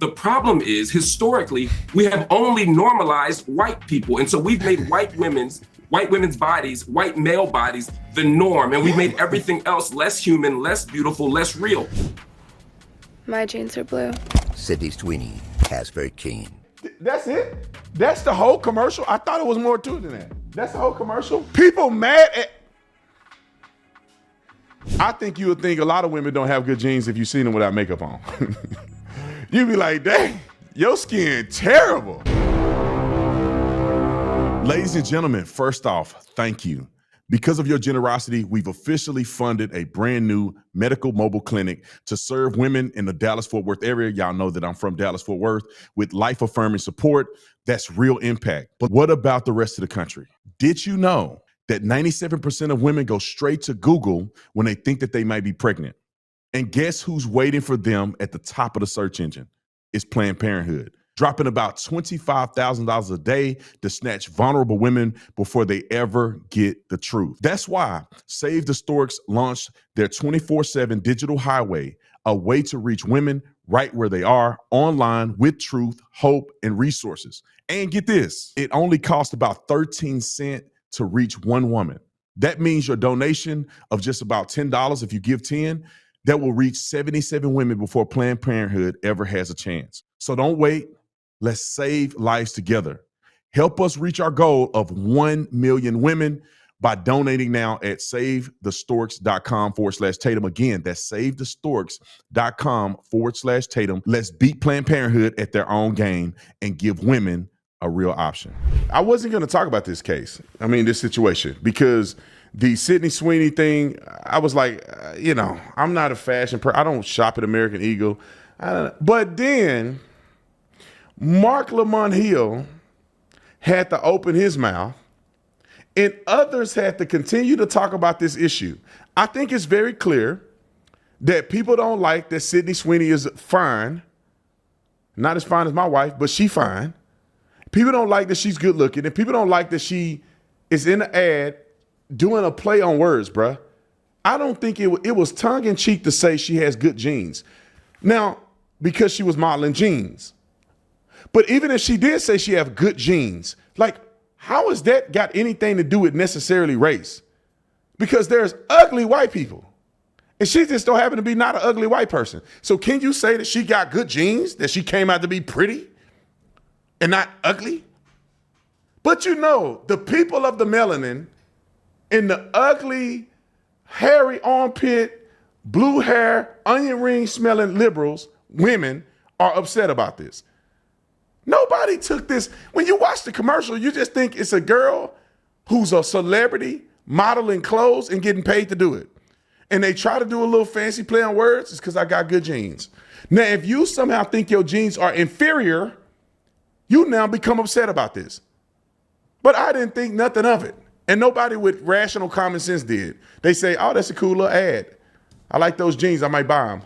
The problem is, historically, we have only normalized white people. And so we've made white women's bodies, white male bodies, the norm. And we've made everything else less human, less beautiful, less real. My jeans are blue. Sydney Sweeney, Casper King. That's it? That's the whole commercial? I thought it was more to it than that. That's the whole commercial? People mad at... I think you would think a lot of women don't have good genes if you seen them without makeup on. You'd be like, dang, your skin terrible. Ladies and gentlemen, first off, thank you. Because of your generosity, we've officially funded a brand new medical mobile clinic to serve women in the Dallas-Fort Worth area. Y'all know that I'm from Dallas-Fort Worth, with life-affirming support. That's real impact. But what about the rest of the country? Did you know that 97% of women go straight to Google when they think that they might be pregnant? And guess who's waiting for them at the top of the search engine? It's Planned Parenthood, dropping about $25,000 a day to snatch vulnerable women before they ever get the truth. That's why Save the Storks launched their 24/7 digital highway, a way to reach women right where they are, online, with truth, hope, and resources. And get this, it only costs about 13 cents to reach one woman. That means your donation of just about $10, if you give 10, that will reach 77 women before Planned Parenthood ever has a chance. So don't wait. Let's save lives together. Help us reach our goal of 1 million women by donating now at SaveTheStorks.com/Tatum. Again, that's SaveTheStorks.com/Tatum. Let's beat Planned Parenthood at their own game and give women a real option. I wasn't going to talk about this case. This situation, because the Sydney Sweeney thing, I was like, I'm not a fashion person. I don't shop at American Eagle. But then Mark Lamont Hill had to open his mouth, and others had to continue to talk about this issue. I think it's very clear that people don't like that Sydney Sweeney is fine. Not as fine as my wife, but she fine. People don't like that she's good looking, and people don't like that she is in the ad doing a play on words, bruh. I don't think it was tongue in cheek to say she has good genes. Now, because she was modeling jeans. But even if she did say she have good genes, like, how has that got anything to do with necessarily race? Because there's ugly white people, and she just don't happen to be not an ugly white person. So can you say that she got good genes, that she came out to be pretty and not ugly? But the people of the melanin and the ugly, hairy armpit, blue hair, onion ring smelling liberals, women, are upset about this. Nobody took this. When you watch the commercial, you just think it's a girl who's a celebrity modeling clothes and getting paid to do it. And they try to do a little fancy play on words. It's because I got good genes. Now, if you somehow think your genes are inferior, you now become upset about this. But I didn't think nothing of it. And nobody with rational common sense did. They say, oh, that's a cool little ad. I like those jeans. I might buy them.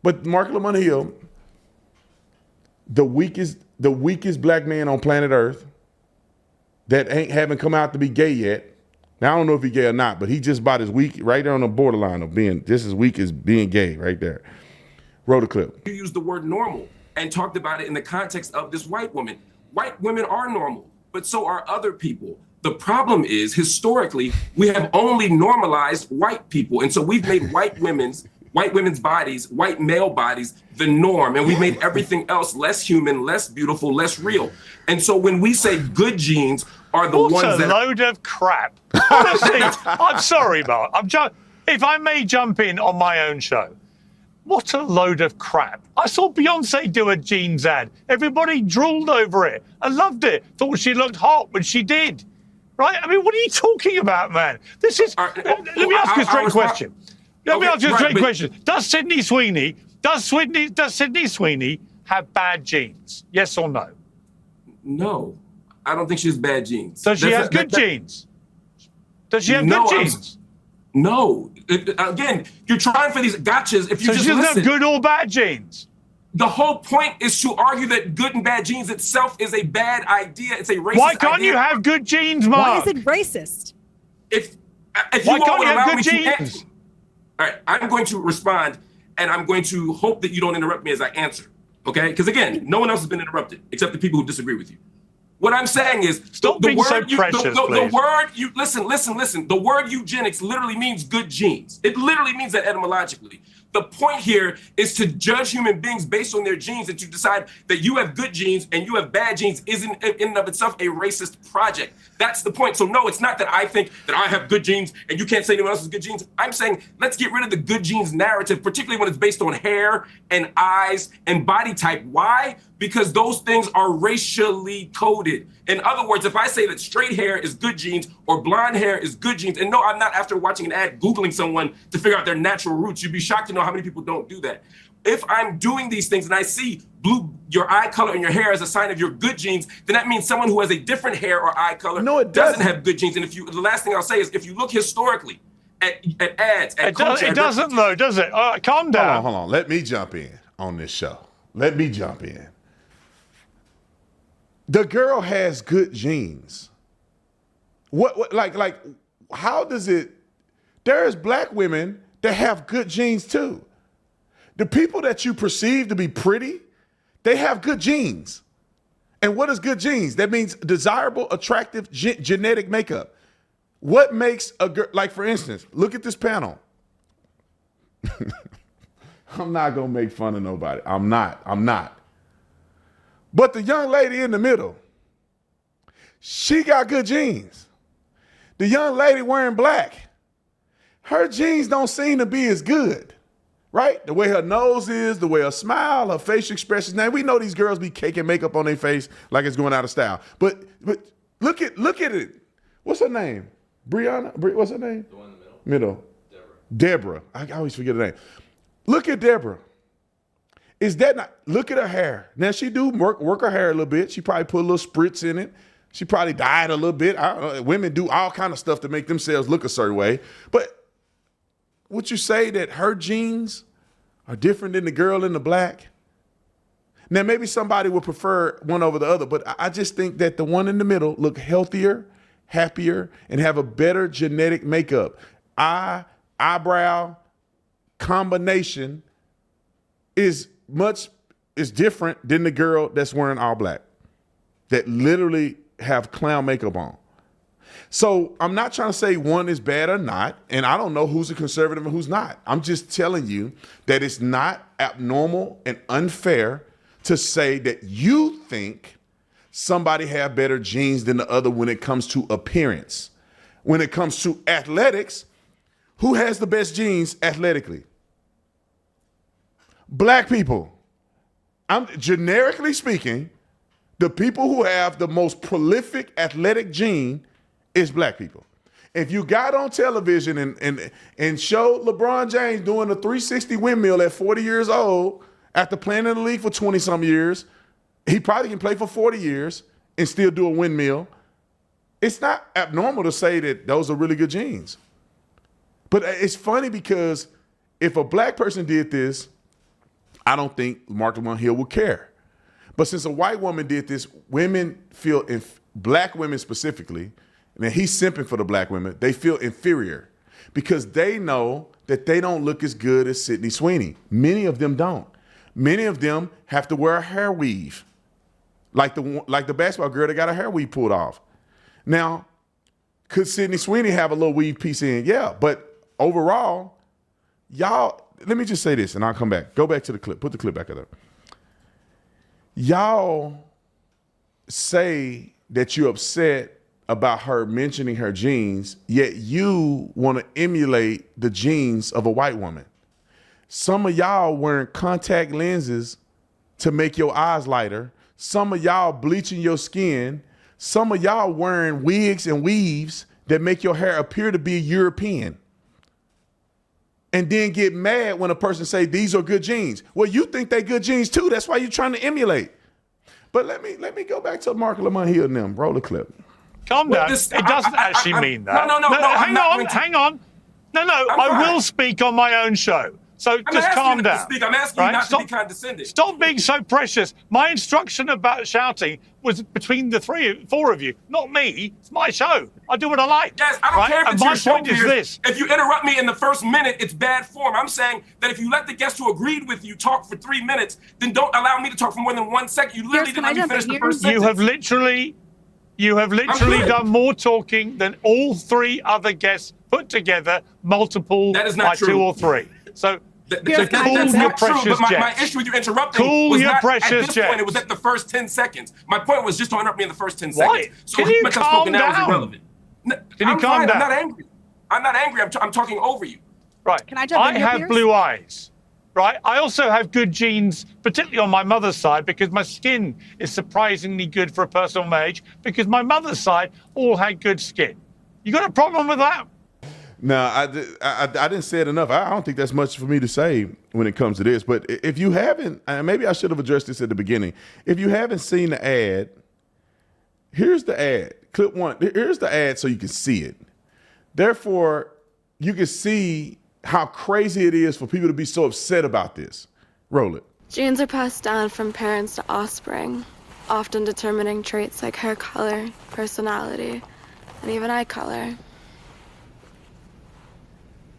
But Mark Lamont Hill, the weakest black man on planet Earth that haven't come out to be gay yet. Now, I don't know if he's gay or not, but he just about as weak, right there on the borderline of being just as weak as being gay right there. Wrote a clip. You used the word normal and talked about it in the context of this white woman. White women are normal, but so are other people. The problem is, historically, we have only normalized white people. And so we've made white women's bodies, white male bodies, the norm. And we've made everything else less human, less beautiful, less real. And so when we say good genes are the ones that— What a load of crap. Honestly, I'm sorry, Mark. If I may jump in on my own show, what a load of crap. I saw Beyonce do a jeans ad. Everybody drooled over it. I loved it. Thought she looked hot when she did. Right? What are you talking about, man? This is— let me ask you a straight question. Let me ask you a straight question. Does Sydney Sweeney have bad genes? Yes or no? No. I don't think she has bad genes. Does she have good genes? Does she have good genes? No. Again, you're trying for these gotchas. If you so just she doesn't listen, have good or bad genes? The whole point is to argue that good and bad genes itself is a bad idea. It's a racist idea. Why can't you have good genes, Mark? Why is it racist? If Why you all can't would you allow have me good to genes? All right, I'm going to respond, and I'm going to hope that you don't interrupt me as I answer. Okay? Because again, no one else has been interrupted except the people who disagree with you. What I'm saying is, Stop being so precious, the please. word you listen. The word eugenics literally means good genes. It literally means that etymologically. The point here is to judge human beings based on their genes and to decide that you have good genes and you have bad genes isn't in and of itself a racist project. That's the point. So no, it's not that I think that I have good genes and you can't say anyone else has good genes. I'm saying let's get rid of the good genes narrative, particularly when it's based on hair and eyes and body type. Why? Because those things are racially coded. In other words, if I say that straight hair is good genes or blonde hair is good genes, and no, I'm not after watching an ad Googling someone to figure out their natural roots. You'd be shocked to know how many people don't do that. If I'm doing these things and I see your eye color and your hair as a sign of your good genes, then that means someone who has a different hair or eye color doesn't have good genes. And the last thing I'll say is if you look historically at ads, at culture, it doesn't though, does it? Calm down. Hold on. Let me jump in on this show. Let me jump in. The girl has good genes. Like, how does it? There's black women that have good genes too. The people that you perceive to be pretty, they have good genes. And what is good genes? That means desirable, attractive genetic makeup. What makes a girl, like for instance, look at this panel. I'm not gonna make fun of nobody. I'm not. But the young lady in the middle, she got good genes. The young lady wearing black, her genes don't seem to be as good, right? The way her nose is, the way her smile, her facial expressions. Now, we know these girls be caking makeup on their face like it's going out of style. But look at it. What's her name? Brianna? What's her name? The one in the middle. Deborah. I always forget her name. Look at Deborah. Is that not? Look at her hair. Now she do work her hair a little bit. She probably put a little spritz in it. She probably dyed a little bit. Women do all kind of stuff to make themselves look a certain way. But would you say that her genes are different than the girl in the black? Now maybe somebody would prefer one over the other, but I just think that the one in the middle look healthier, happier, and have a better genetic makeup. Eyebrow combination is different than the girl that's wearing all black, that literally have clown makeup on. So I'm not trying to say one is bad or not, and I don't know who's a conservative and who's not. I'm just telling you that it's not abnormal and unfair to say that you think somebody have better genes than the other when it comes to appearance. When it comes to athletics, who has the best genes athletically? Black people. I'm generically speaking, the people who have the most prolific athletic gene is black people. If you got on television and showed LeBron James doing a 360 windmill at 40 years old after playing in the league for 20 some years, he probably can play for 40 years and still do a windmill. It's not abnormal to say that those are really good genes. But it's funny because if a black person did this, I don't think Mark Lamont Hill would care. But since a white woman did this, women feel, black women specifically, and he's simping for the black women, they feel inferior because they know that they don't look as good as Sydney Sweeney. Many of them don't. Many of them have to wear a hair weave, like the basketball girl that got her hair weave pulled off. Now, could Sydney Sweeney have a little weave piece in? Yeah, but overall, y'all, let me just say this and I'll come back. Go back to the clip. Put the clip back up there. Y'all say that you're upset about her mentioning her genes, yet you want to emulate the genes of a white woman. Some of y'all wearing contact lenses to make your eyes lighter. Some of y'all bleaching your skin. Some of y'all wearing wigs and weaves that make your hair appear to be European. And then get mad when a person say these are good genes. Well, you think they good genes too. That's why you're trying to emulate. But let me go back to Mark Lamont Hill and them. Roll the clip. Calm down. It doesn't actually mean that. No. Hang on. No, I will speak on my own show. So I'm just not calm asking you not down. to speak. I'm asking you not to be condescending. Stop being so precious. My instruction about shouting was between the four of you, not me. It's my show. I do what I like. Yes, I don't care if And it's my your show, point is Piers. this. If you interrupt me in the first minute, it's bad form. I'm saying that if you let the guest who agreed with you talk for 3 minutes, then don't allow me to talk for more than 1 second. You literally didn't let me finish the first sentence. You have literally done more talking than all three other guests put together, multiple That is not by true. 2 or 3. So That's cool your not true, precious but my jets. issue with you interrupting Cool was your not precious at this jets. point. It was at the first 10 seconds. My point was just to interrupt me in the first 10 Why? seconds. So Can how you much I've calm spoken now is down? irrelevant. Can you I'm calm fine. down? I'm not angry. I'm not angry. I'm talking over you. Right. Can I jump in I here, have Piers? blue eyes. Right. I also have good genes, particularly on my mother's side, because my skin is surprisingly good for a person of my age, because my mother's side all had good skin. You got a problem with that? No, I didn't say it enough. I don't think that's much for me to say when it comes to this. But if you haven't, and maybe I should have addressed this at the beginning. If you haven't seen the ad, here's the ad. Clip 1. Here's the ad so you can see it. Therefore, you can see how crazy it is for people to be so upset about this. Roll it. Genes are passed down from parents to offspring, often determining traits like hair color, personality, and even eye color.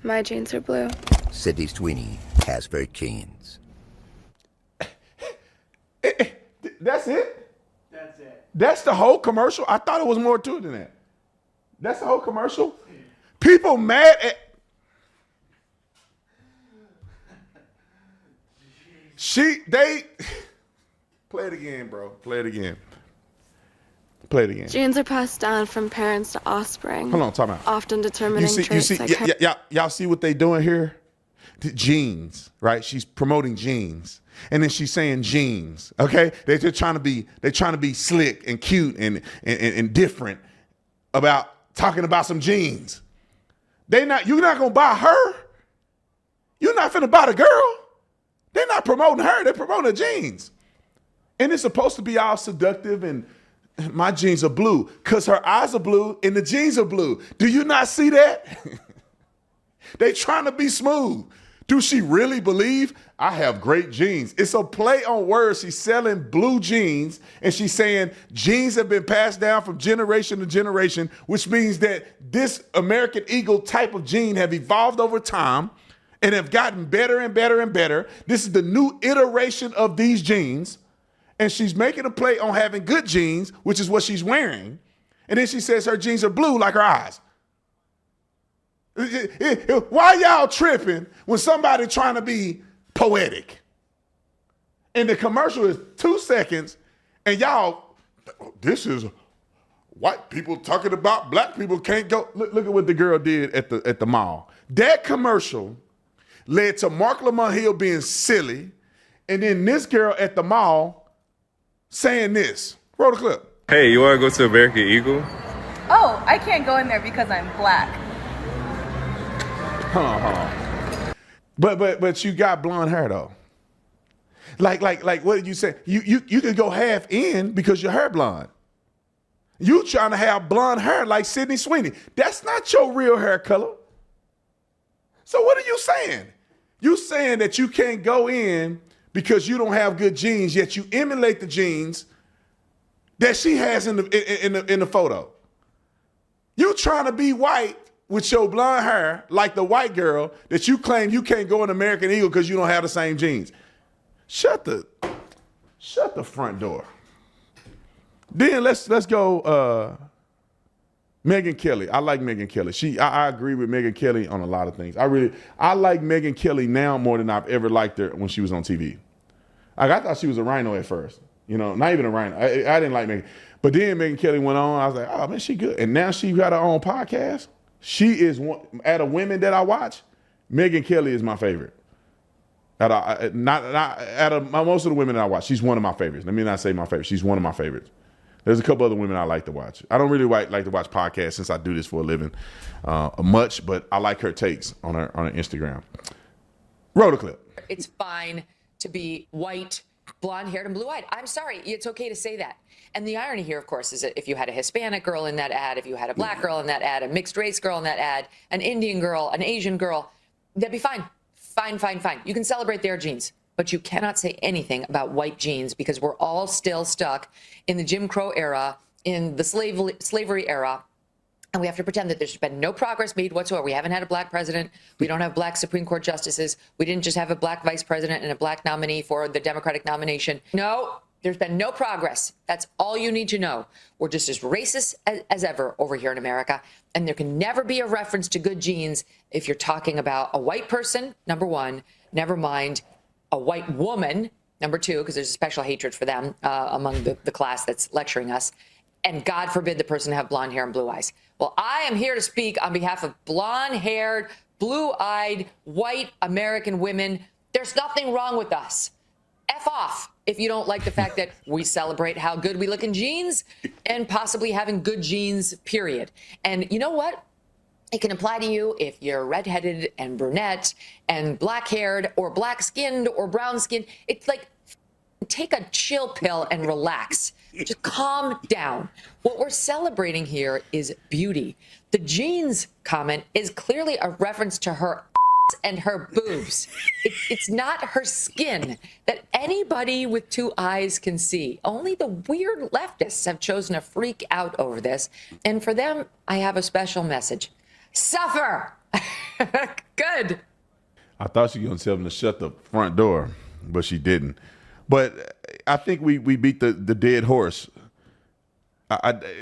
My genes are blue. Sydney Sweeney has very genes. That's it? That's it. That's the whole commercial? I thought it was more to it than that. That's the whole commercial? People mad at... Play it again, bro. Play it again. Play it again. Genes are passed down from parents to offspring. Hold on, time out. Often determining traits like hair. Y'all see what they doing here? The genes, right? She's promoting genes. And then she's saying genes, okay? They're trying to be slick and cute and different about talking about some genes. You're not gonna buy her. You're not finna buy the girl. They're not promoting her, they're promoting the genes. And it's supposed to be all seductive and my jeans are blue because her eyes are blue and the jeans are blue. Do you not see that? They trying to be smooth. Do she really believe I have great jeans? It's a play on words. She's selling blue jeans and she's saying jeans have been passed down from generation to generation, which means that this American Eagle type of jean have evolved over time and have gotten better and better and better. This is the new iteration of these jeans. And she's making a play on having good jeans, which is what she's wearing. And then she says her jeans are blue like her eyes. Why y'all tripping when somebody trying to be poetic? And the commercial is 2 seconds, and y'all, this is white people talking about black people can't go. Look at what the girl did at the mall. That commercial led to Mark Lamont Hill being silly, and then this girl at the mall saying this. Roll the clip. Hey, you want to go to American Eagle? Oh, I can't go in there because I'm black. Hold on. But you got blonde hair though. Like what did you say? You could go half in because your hair blonde. You trying to have blonde hair like Sydney Sweeney. That's not your real hair color. So what are you saying? You saying that you can't go in because you don't have good genes, yet you emulate the genes that she has in the photo. You trying to be white with your blonde hair like the white girl that you claim you can't go in American Eagle because you don't have the same genes. Shut the front door. Then let's go Megyn Kelly. I like Megyn Kelly. I agree with Megyn Kelly on a lot of things. I like Megyn Kelly now more than I've ever liked her when she was on TV. I thought she was a rhino at first. You know, not even a rhino. I didn't like Megyn. But then Megyn Kelly went on. I was like, oh man, she good. And now she got her own podcast. She is one out of women that I watch. Megyn Kelly is my favorite. Out of most of the women that I watch, she's one of my favorites. Let me not say my favorite. She's one of my favorites. There's a couple other women I like to watch. I don't really like to watch podcasts since I do this for a living much, but I like her takes on her Instagram. Roll the clip. It's fine to be white, blonde-haired, and blue-eyed. I'm sorry, it's okay to say that. And the irony here, of course, is that if you had a Hispanic girl in that ad, if you had a black girl in that ad, a mixed race girl in that ad, an Indian girl, an Asian girl, that'd be fine. Fine. You can celebrate their genes, but you cannot say anything about white genes because we're all still stuck in the Jim Crow era, in the slavery era. And we have to pretend that there's been no progress made whatsoever. We haven't had a black president. We don't have black Supreme Court justices. We didn't just have a black vice president and a black nominee for the Democratic nomination. No, there's been no progress. That's all you need to know. We're just as racist as ever over here in America. And there can never be a reference to good genes if you're talking about a white person, number one, never mind a white woman, number two, because there's a special hatred for them among the class that's lecturing us. And God forbid the person have blonde hair and blue eyes. Well, I am here to speak on behalf of blonde-haired, blue-eyed, white American women. There's nothing wrong with us. F off if you don't like the fact that we celebrate how good we look in jeans and possibly having good genes, period. And you know what? It can apply to you if you're redheaded and brunette and black-haired or black-skinned or brown-skinned. It's like, take a chill pill and relax. Just calm down. What we're celebrating here is beauty. The jeans comment is clearly a reference to her and her boobs. It's not her skin that anybody with two eyes can see. Only the weird leftists have chosen to freak out over this. And for them, I have a special message. Suffer! Good. I thought she was going to tell them to shut the front door, but she didn't. But I think we beat the dead horse.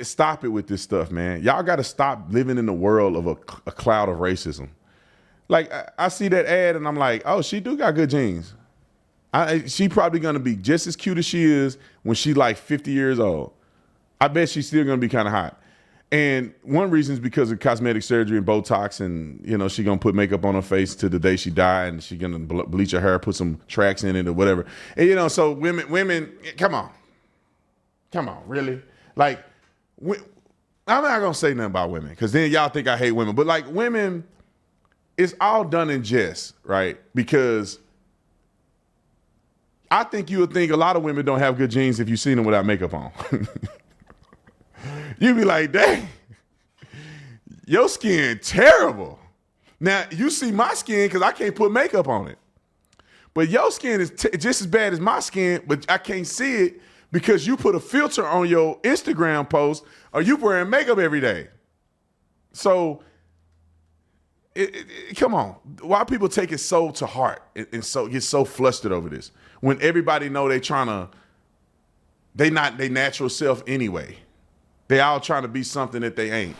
Stop it with this stuff, man. Y'all got to stop living in the world of a cloud of racism. Like, I see that ad and I'm like, oh, she do got good genes. She probably going to be just as cute as she is when she like 50 years old. I bet she's still going to be kind of hot. And one reason is because of cosmetic surgery and Botox, and, you know, she going to put makeup on her face to the day she died, and she going to bleach her hair, put some tracks in it or whatever. And, you know, so women, come on, really? Like, I'm not going to say nothing about women because then y'all think I hate women. But, like, women, it's all done in jest, right? Because I think you would think a lot of women don't have good genes if you seen them without makeup on. You be like, dang, your skin terrible. Now, you see my skin because I can't put makeup on it. But your skin is just as bad as my skin, but I can't see it because you put a filter on your Instagram post or you wearing makeup every day. So, come on. Why people take it so to heart and so get so flustered over this when everybody know they not their natural self anyway. They all trying to be something that they ain't.